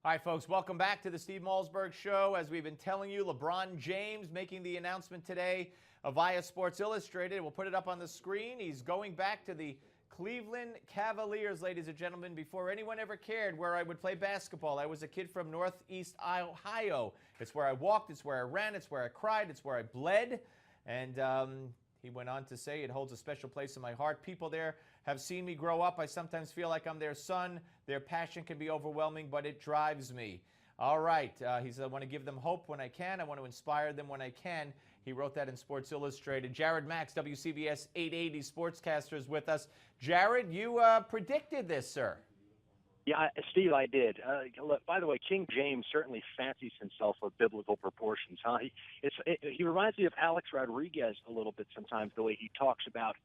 Hi, folks. Welcome back to the Steve Malzberg Show. As we've been telling you, LeBron James making the announcement today via Sports Illustrated. We'll put it up on the screen. He's going back to the Cleveland Cavaliers, ladies and gentlemen. Before anyone ever cared where I would play basketball, I was a kid from Northeast Ohio. It's where I walked. It's where I ran. It's where I cried. It's where I bled. And he went on to say, it holds a special place in my heart. People there have seen me grow up. I sometimes feel like I'm their son. Their passion can be overwhelming, but it drives me. All right. He said, I want to give them hope when I can. I want to inspire them when I can. He wrote that in Sports Illustrated. Jared Max, WCBS 880 sportscaster, is with us. Jared, you predicted this, sir. Yeah, Steve, I did. Look, by the way, King James certainly fancies himself with biblical proportions. Huh? He reminds me of Alex Rodriguez a little bit sometimes, the way he talks about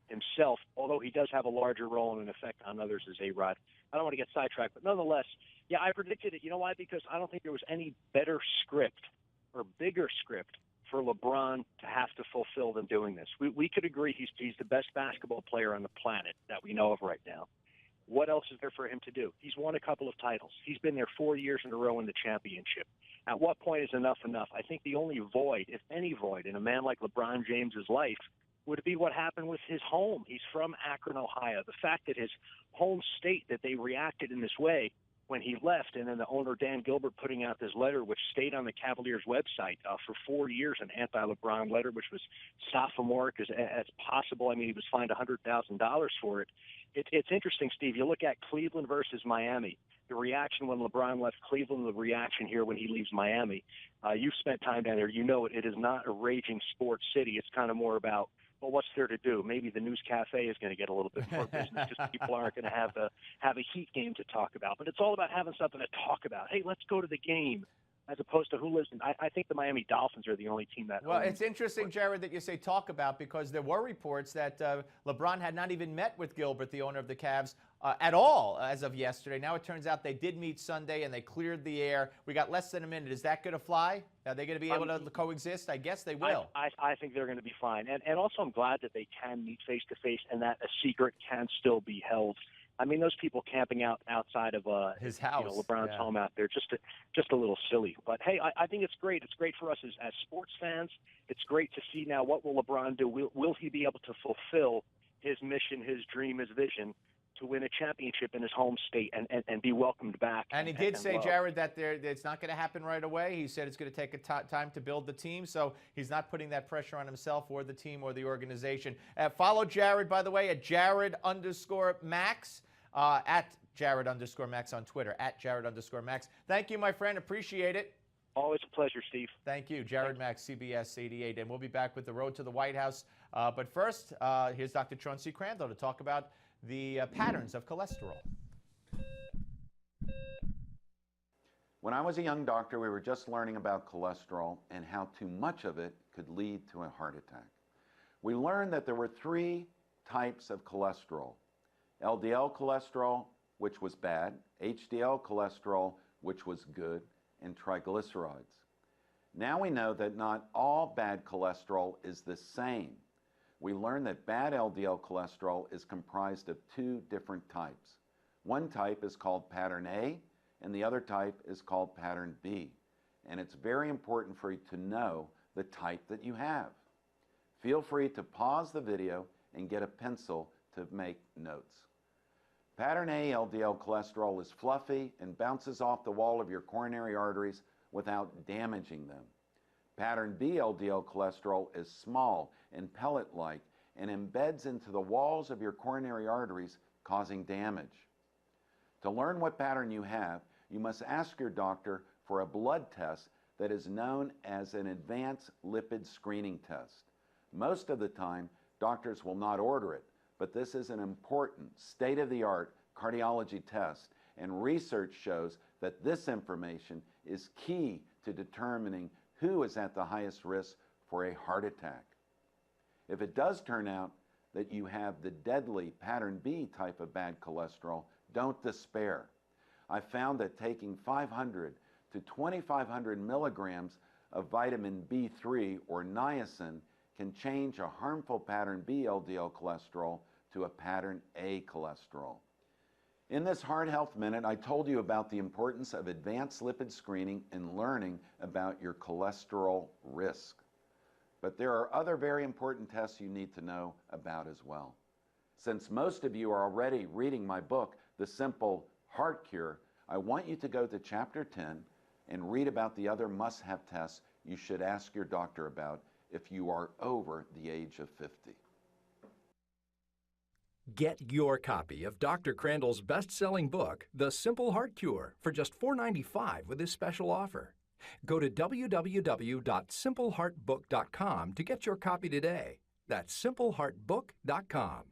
himself, although he does have a larger role and an effect on others as A-Rod. I don't want to get sidetracked, but nonetheless, yeah, I predicted it. You know why? Because I don't think there was any better script or bigger script for LeBron to have to fulfill than doing this. We could agree he's the best basketball player on the planet that we know of right now. What else is there for him to do? He's won a couple of titles. He's been there 4 years in a row in the championship. At what point is enough enough? I think the only void, if any void, in a man like LeBron James's life would be what happened with his home. He's from Akron, Ohio. The fact that his home state, that they reacted in this way when he left, and then the owner, Dan Gilbert, putting out this letter, which stayed on the Cavaliers' website for 4 years, an anti-LeBron letter, which was sophomoric as possible. I mean, he was fined $100,000 for it. It's interesting, Steve. You look at Cleveland versus Miami, the reaction when LeBron left Cleveland, the reaction here when he leaves Miami. You've spent time down there. You know it is not a raging sports city. It's kind of more about, well, what's there to do? Maybe the News Cafe is going to get a little bit more business because people aren't going to have a Heat game to talk about. But it's all about having something to talk about. Hey, let's go to the game, as opposed to who lives in. I think the Miami Dolphins are the only team that. Well, it's interesting, Jared, that you say talk about, because there were reports that LeBron had not even met with Gilbert, the owner of the Cavs, at all as of yesterday. Now it turns out they did meet Sunday and they cleared the air. We got less than a minute. Is that going to fly? Are they going to be able to coexist? I guess they will. I think they're going to be fine. And also I'm glad that they can meet face-to-face and that a secret can still be held. I mean, those people camping outside of his house, LeBron's home out there, just a little silly. But hey, I think it's great. It's great for us as sports fans. It's great to see now what will LeBron do. Will he be able to fulfill his mission, his dream, his vision to win a championship in his home state and be welcomed back? And he did say, Jared, that it's not going to happen right away. He said it's going to take time to build the team, so he's not putting that pressure on himself or the team or the organization. Follow Jared, by the way, at Jared_Max, at Jared_Max on Twitter, at Jared_Max. Thank you, my friend. Appreciate it. Always a pleasure, Steve. Thank you. Jared Max, CBS 88. And we'll be back with the road to the White House. But first, here's Dr. Chauncey Crandall to talk about the patterns of cholesterol. When I was a young doctor, we were just learning about cholesterol and how too much of it could lead to a heart attack. We learned that there were 3 types of cholesterol: LDL cholesterol, which was bad, HDL cholesterol, which was good, and triglycerides. Now we know that not all bad cholesterol is the same. We learned that bad LDL cholesterol is comprised of 2 different types. One type is called pattern A, and the other type is called pattern B. And it's very important for you to know the type that you have. Feel free to pause the video and get a pencil to make notes. Pattern A LDL cholesterol is fluffy and bounces off the wall of your coronary arteries without damaging them. Pattern B LDL cholesterol is small and pellet-like and embeds into the walls of your coronary arteries, causing damage. To learn what pattern you have, you must ask your doctor for a blood test that is known as an advanced lipid screening test. Most of the time, doctors will not order it, but this is an important state-of-the-art cardiology test, and research shows that this information is key to determining who is at the highest risk for a heart attack. If it does turn out that you have the deadly pattern B type of bad cholesterol, don't despair. I found that taking 500 to 2,500 milligrams of vitamin B3 or niacin can change a harmful pattern B LDL cholesterol to a pattern A cholesterol. In this Heart Health Minute, I told you about the importance of advanced lipid screening and learning about your cholesterol risk. But there are other very important tests you need to know about as well. Since most of you are already reading my book, The Simple Heart Cure, I want you to go to Chapter 10 and read about the other must-have tests you should ask your doctor about if you are over the age of 50. Get your copy of Dr. Crandall's best-selling book, The Simple Heart Cure, for just $4.95 with this special offer. Go to www.simpleheartbook.com to get your copy today. That's simpleheartbook.com.